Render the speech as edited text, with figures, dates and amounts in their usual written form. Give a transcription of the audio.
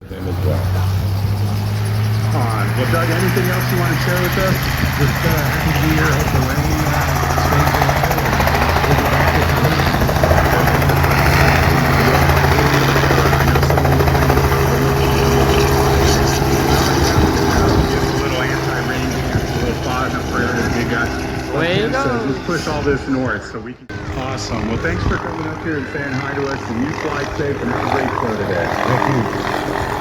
Them as well. Well, Doug, anything else you want to share with us? Just happy to be here. Hope the rain stays away. We'll get back to A little anti-rain dance, a little fog up there that we got. Way to go. Let's push all this north so we can. Awesome. Well, thanks for coming up here and saying hi to us. And you fly safe and have a great show today. Thank you.